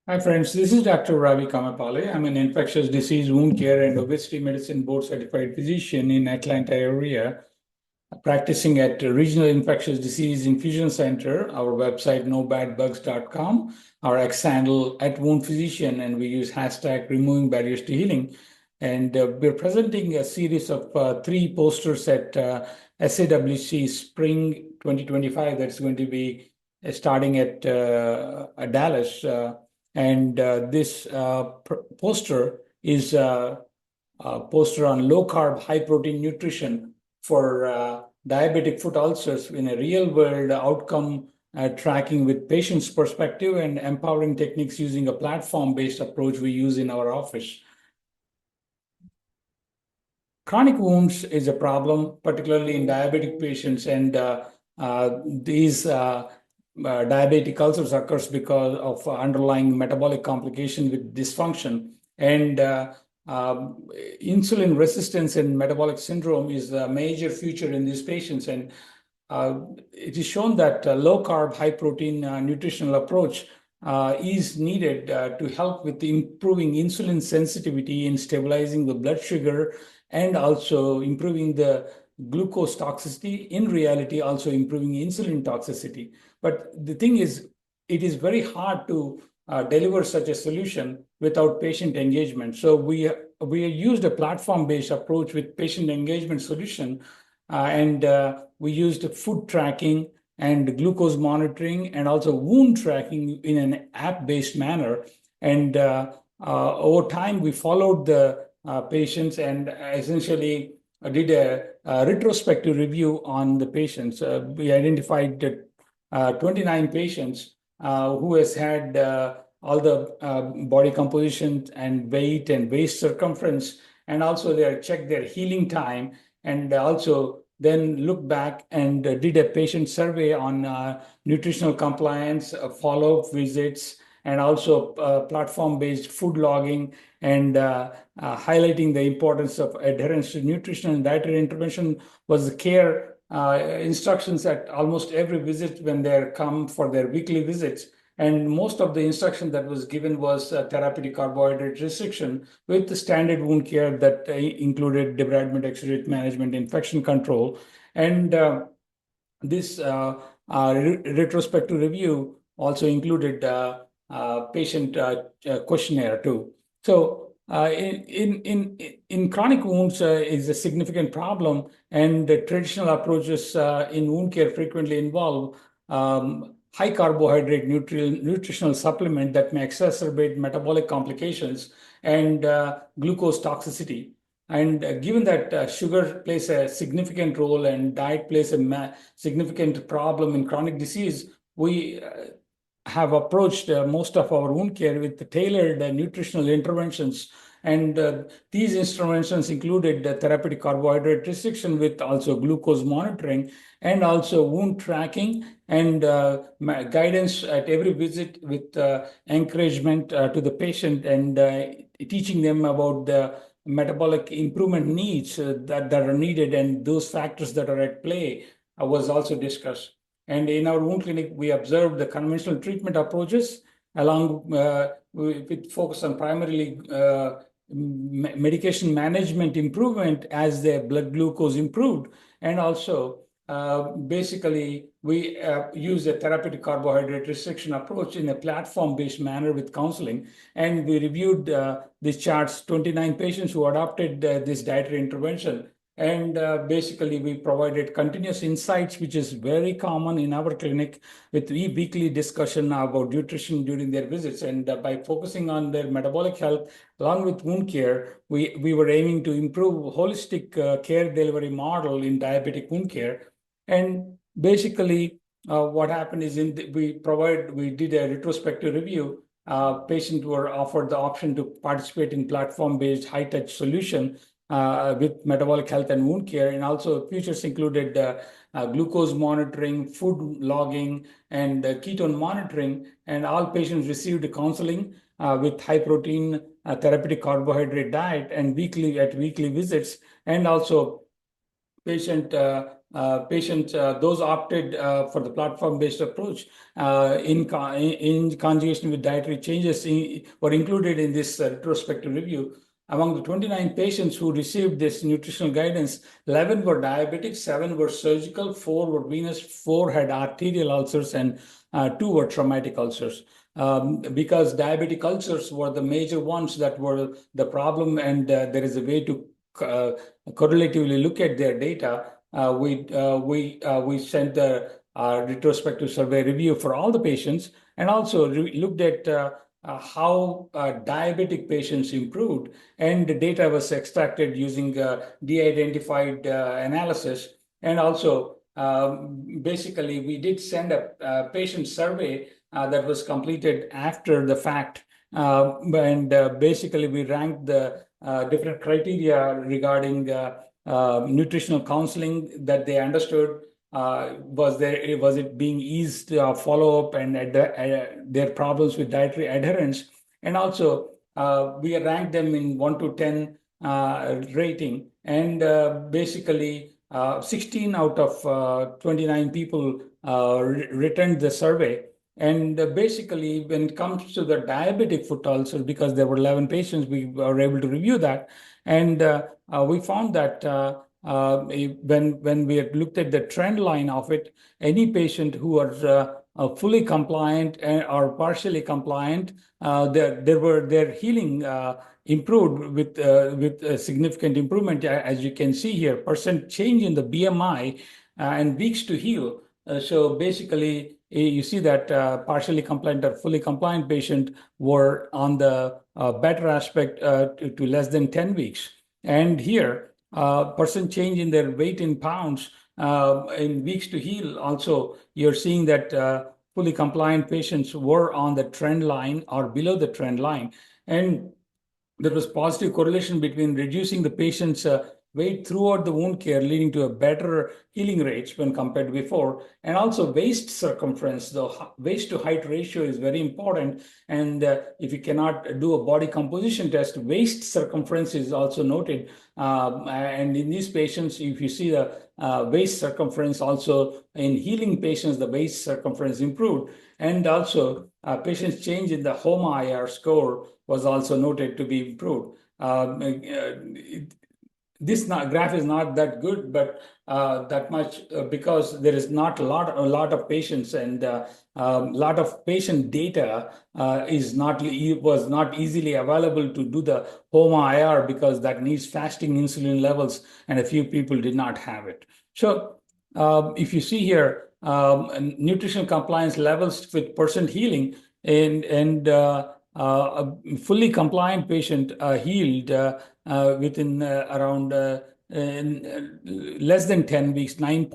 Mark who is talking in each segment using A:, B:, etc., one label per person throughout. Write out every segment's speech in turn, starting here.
A: Hi friends, this is Dr. Ravi Kamapale. I'm an infectious disease, wound care, and obesity medicine board certified physician in Atlanta area, practicing at Regional Infectious Disease Infusion Center, our website nobadbugs.com, our X handle at Wound Physician, and we use hashtag removing barriers to healing. And we're presenting a series of three posters at SAWC Spring 2025 that's going to be starting at Dallas. And this poster is a poster on low carb, high protein nutrition for diabetic foot ulcers in a real world outcome tracking with patient's perspective and empowering techniques using a platform based approach we use in our office. Chronic wounds is a problem, particularly in diabetic patients, and these diabetic ulcers occurs because of underlying metabolic complication with dysfunction. And insulin resistance and metabolic syndrome is a major feature in these patients. And it is shown that low carb, high protein nutritional approach is needed to help with improving insulin sensitivity and stabilizing the blood sugar and also improving the glucose toxicity, in reality, also improving insulin toxicity. But the thing is, it is very hard to deliver such a solution without patient engagement. So we used a platform-based approach with patient engagement solution, and we used food tracking and glucose monitoring and also wound tracking in an app-based manner. And over time, we followed the patients and essentially did a retrospective review on the patients. We identified 29 patients who has had all the body composition and waist circumference, and also they checked their healing time, and also then looked back and did a patient survey on nutritional compliance, follow-up visits, and also platform-based food logging, and highlighting the importance of adherence to nutritional and dietary intervention was the care instructions at almost every visit when they come for their weekly visits. And most of the instruction that was given was therapeutic carbohydrate restriction with the standard wound care that included debridement, exudate management, infection control. And this retrospective review also included patient questionnaire too. So in chronic wounds is a significant problem, and the traditional approaches in wound care frequently involve high carbohydrate nutritional supplement that may exacerbate metabolic complications and glucose toxicity. And given that sugar plays a significant role and diet plays a significant problem in chronic disease, we have approached most of our wound care with tailored nutritional interventions. And these interventions included therapeutic carbohydrate restriction with also glucose monitoring and also wound tracking and guidance at every visit with encouragement to the patient and teaching them about the metabolic improvement needs that are needed and those factors that are at play was also discussed. And in our wound clinic, we observed the conventional treatment approaches along with focus on primarily medication management improvement as the blood glucose improved. And also, basically, we use a therapeutic carbohydrate restriction approach in a platform-based manner with counseling. And we reviewed these charts, 29 patients who adopted this dietary intervention. And basically, we provided continuous insights, which is very common in our clinic, with weekly discussion about nutrition during their visits. And by focusing on their metabolic health, along with wound care, we were aiming to improve holistic care delivery model in diabetic wound care. And basically, what happened is we did a retrospective review. Patients were offered the option to participate in platform-based high-touch solution with metabolic health and wound care. And also features included glucose monitoring, food logging, and ketone monitoring. And all patients received counseling with high protein therapeutic carbohydrate diet and weekly visits. And also patient those opted for the platform-based approach in conjugation with dietary changes were included in this retrospective review. Among the 29 patients who received this nutritional guidance, 11 were diabetic, 7 were surgical, 4 were venous, 4 had arterial ulcers, and 2 were traumatic ulcers. Because diabetic ulcers were the major ones that were the problem, and there is a way to correlatively look at their data. We sent the retrospective survey review for all the patients, and also looked at how diabetic patients improved, and the data was extracted using de-identified analysis. And also, basically, we did send a patient survey that was completed after the fact, and basically we ranked the different criteria regarding nutritional counseling that they understood. Was it being eased follow-up and their problems with dietary adherence? And also, we ranked them in 1 to 10 rating, and basically 16 out of 29 people returned the survey. And basically, when it comes to the diabetic foot ulcer, because there were 11 patients, we were able to review that. And we found that when we had looked at the trend line of it, any patient who was fully compliant or partially compliant, their healing improved with a significant improvement, as you can see here, percent change in the BMI and weeks to heal. So basically, you see that partially compliant or fully compliant patient were on the better aspect to less than 10 weeks. And here, percent change in their weight in pounds in weeks to heal. Also, you're seeing that fully compliant patients were on the trend line or below the trend line. And there was positive correlation between reducing the patient's weight throughout the wound care, leading to a better healing rates when compared to before. And also waist circumference, the waist to height ratio is very important. And if you cannot do a body composition test, waist circumference is also noted. And in these patients, if you see the waist circumference, also in healing patients, the waist circumference improved. And also patients' change in the HOMA-IR score was also noted to be improved. This graph is not that good, but that much because there is not a lot of patients, and a lot of patient data was not easily available to do the HOMA-IR because that needs fasting insulin levels, and a few people did not have it. So if you see here, nutritional compliance levels with percent healing, and a fully compliant patient healed within around less than 10 weeks, 9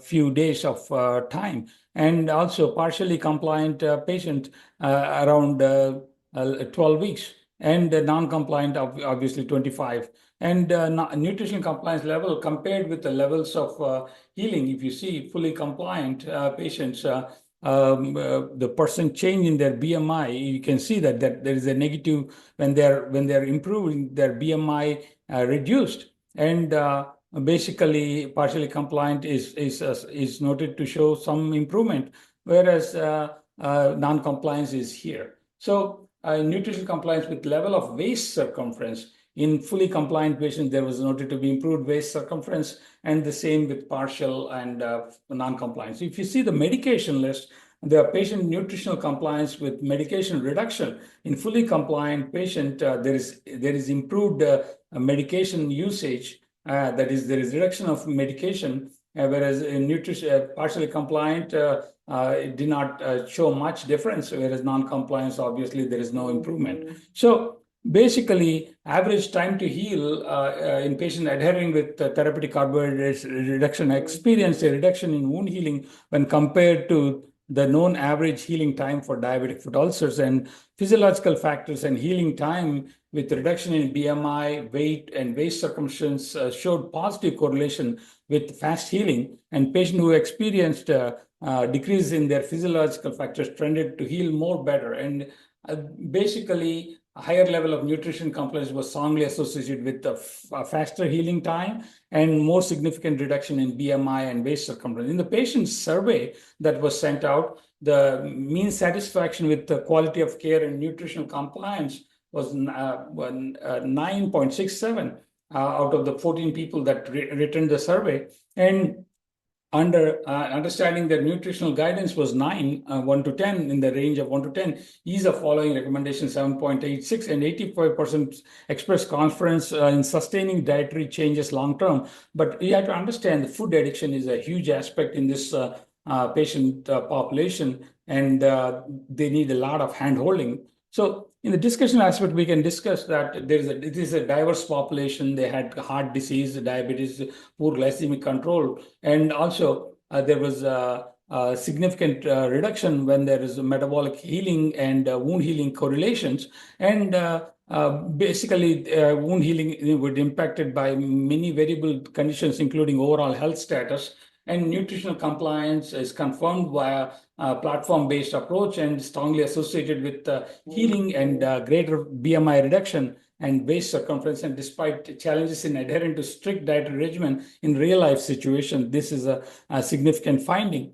A: few days of time. And also partially compliant patient around 12 weeks, and non-compliant obviously 25. And nutrition compliance level compared with the levels of healing, if you see fully compliant patients, the percent change in their BMI, you can see that there is a negative when they're improving, their BMI reduced. And basically, partially compliant is noted to show some improvement, whereas non-compliance is here. So nutrition compliance with level of waist circumference. In fully compliant patients, there was noted to be improved waist circumference, and the same with partial and non-compliance. If you see the medication list, the patient nutritional compliance with medication reduction. In fully compliant patient, there is improved medication usage. That is, there is reduction of medication, whereas in partially compliant, it did not show much difference, whereas non-compliance, obviously, there is no improvement. So basically, average time to heal in patient adhering with therapeutic carbohydrate reduction experienced a reduction in wound healing when compared to the known average healing time for diabetic foot ulcers. And physiological factors and healing time with reduction in BMI, weight, and waist circumference showed positive correlation with fast healing. And patients who experienced decrease in their physiological factors trended to heal more better. And basically, a higher level of nutrition compliance was strongly associated with a faster healing time and more significant reduction in BMI and waist circumference. In the patient survey that was sent out, the mean satisfaction with the quality of care and nutritional compliance was 9.67 out of the 14 people that returned the survey. And understanding that nutritional guidance was 1 to 10, in the range of 1 to 10, ease of following recommendation 7.86, and 85% expressed confidence in sustaining dietary changes long term. But you have to understand the food addiction is a huge aspect in this patient population, and they need a lot of hand holding. So in the discussion aspect, we can discuss that it is a diverse population. They had heart disease, diabetes, poor glycemic control, and also there was a significant reduction when there is metabolic healing and wound healing correlations. And basically, wound healing was impacted by many variable conditions, including overall health status. And nutritional compliance is confirmed via a platform-based approach and strongly associated with healing and greater BMI reduction and waist circumference. And despite challenges in adhering to strict dietary regimen in real-life situations, this is a significant finding.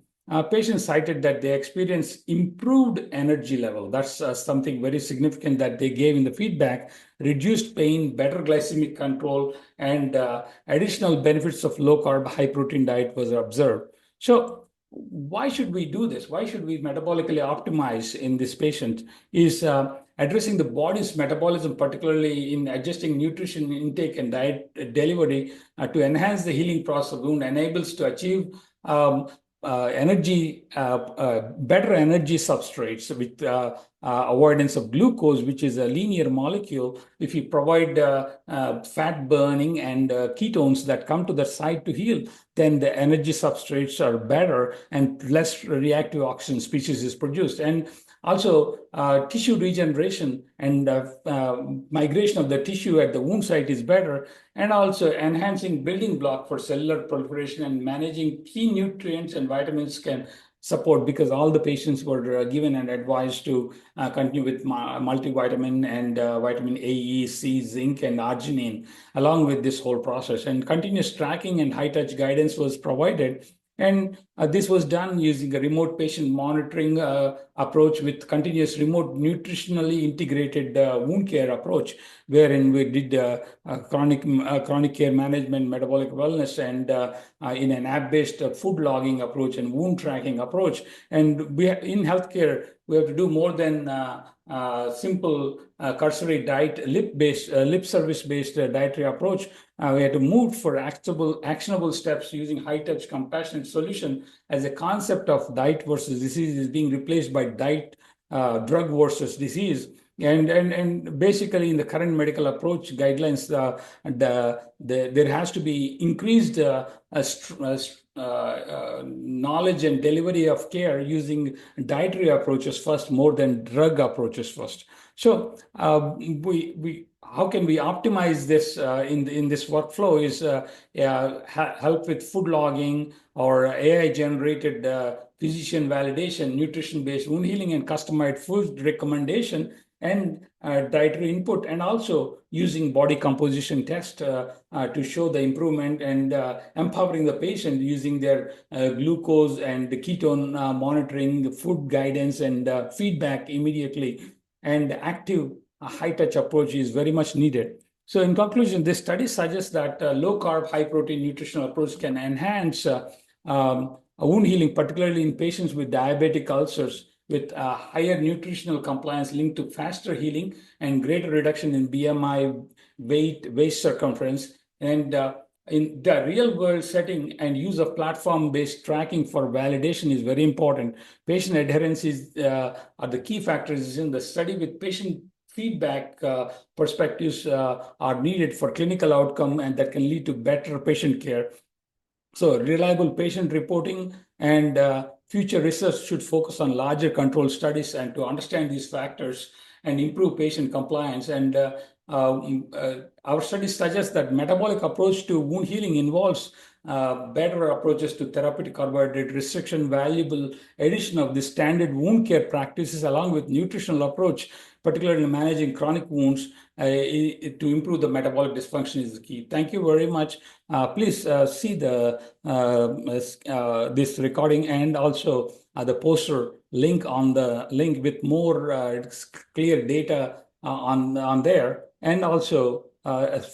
A: Patients cited that they experienced improved energy level. That's something very significant that they gave in the feedback. Reduced pain, better glycemic control, and additional benefits of low-carb, high-protein diet was observed. So why should we do this? Why should we metabolically optimize in this patient? Is addressing the body's metabolism, particularly in adjusting nutrition intake and diet delivery to enhance the healing process of wound, enables to achieve better energy substrates with avoidance of glucose, which is a linear molecule. If you provide fat burning and ketones that come to the site to heal, then the energy substrates are better and less reactive oxygen species is produced. And also, tissue regeneration and migration of the tissue at the wound site is better, and also enhancing building block for cellular proliferation and managing key nutrients and vitamins can support, because all the patients were given and advised to continue with multivitamin and vitamin A, E, C, zinc, and arginine along with this whole process. And continuous tracking and high-touch guidance was provided. And this was done using a remote patient monitoring approach with continuous remote nutritionally integrated wound care approach, wherein we did chronic care management, metabolic wellness, and in an app-based food logging approach and wound tracking approach. And in healthcare, we have to do more than simple cursory diet, lip service-based dietary approach. We had to move for actionable steps using high-touch compassionate solution, as a concept of diet versus disease is being replaced by diet drug versus disease. And basically, in the current medical approach guidelines, there has to be increased knowledge and delivery of care using dietary approaches first, more than drug approaches first. So how can we optimize this in this workflow is help with food logging or AI-generated physician validation, nutrition-based wound healing, and customized food recommendation, and dietary input, and also using body composition test to show the improvement, and empowering the patient using their glucose and the ketone monitoring, the food guidance, and feedback immediately. And active high-touch approach is very much needed. So in conclusion, this study suggests that low-carb, high-protein nutritional approach can enhance wound healing, particularly in patients with diabetic ulcers, with higher nutritional compliance linked to faster healing and greater reduction in BMI, weight, waist circumference. And in the real-world setting, and use of platform-based tracking for validation is very important. Patient adherence are the key factors in the study, with patient feedback perspectives are needed for clinical outcome, and that can lead to better patient care. So reliable patient reporting and future research should focus on larger control studies and to understand these factors and improve patient compliance. And Our studies suggest that metabolic approach to wound healing involves better approaches to therapeutic carbohydrate restriction, valuable addition of the standard wound care practices along with nutritional approach, particularly in managing chronic wounds to improve the metabolic dysfunction is the key. Thank you very much. Please see the this recording and also the poster link on the link with more clear data on there. And also,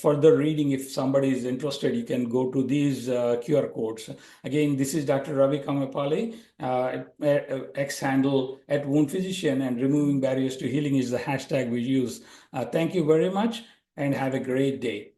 A: further reading, if somebody is interested, you can go to these QR codes. Again, this is Dr. Ravi Kamapali, X handle at Wound Physician, and removing barriers to healing is the hashtag we use. Thank you very much and have a great day.